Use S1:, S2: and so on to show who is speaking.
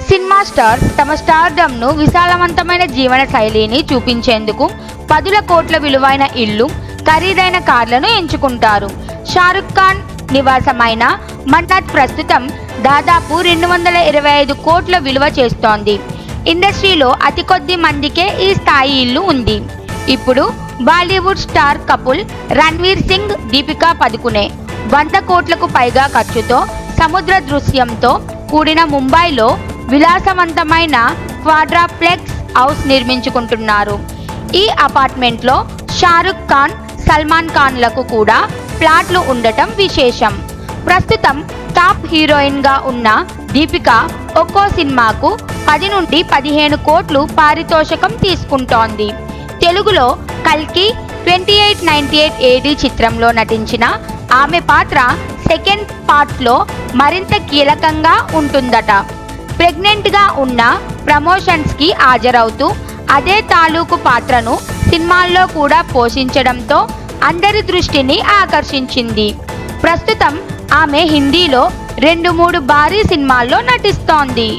S1: Cinema star తమ స్టార్డమ్ను విశాలవంతమైన జీవన శైలిని చూపించేందుకు పదుల కోట్ల విలువైన ఇల్లు, ఖరీదైన కార్లను ఎంచుకుంటారు. షారుఖ్ ఖాన్ నివాసమైన మన్నాత్ ప్రస్తుతం దాదాపు 225 కోట్ల విలువ చేస్తోంది. ఇండస్ట్రీలో అతి కొద్ది మందికే ఈ స్థాయి ఇల్లు ఉంది. ఇప్పుడు బాలీవుడ్ స్టార్ కపుల్ రణ్వీర్ సింగ్, దీపికా పదుకునే 100 కోట్లకు పైగా ఖర్చుతో సముద్ర దృశ్యంతో కూడిన ముంబైలో విలాసవంతమైన క్వాడ్రాప్లెక్స్ హౌస్ నిర్మించుకుంటున్నారు. ఈ అపార్ట్మెంట్లో షారుఖ్ ఖాన్, సల్మాన్ ఖాన్లకు కూడా ప్లాట్లు ఉండటం విశేషం. ప్రస్తుతం టాప్ హీరోయిన్గా ఉన్న దీపిక ఒక్కో సినిమాకు 10 నుండి 15 కోట్లు పారితోషికం తీసుకుంటోంది. తెలుగులో కల్కి 2898 AD చిత్రంలో నటించిన ఆమె పాత్ర సెకండ్ పార్ట్లో మరింత కీలకంగా ఉంటుందట. ప్రెగ్నెంట్గా ఉన్న ప్రమోషన్స్కి హాజరవుతూ అదే తాలూకు పాత్రను సినిమాల్లో కూడా పోషించడంతో అందరి దృష్టిని ఆకర్షించింది. ప్రస్తుతం ఆమె హిందీలో 2-3 భారీ సినిమాల్లో నటిస్తోంది.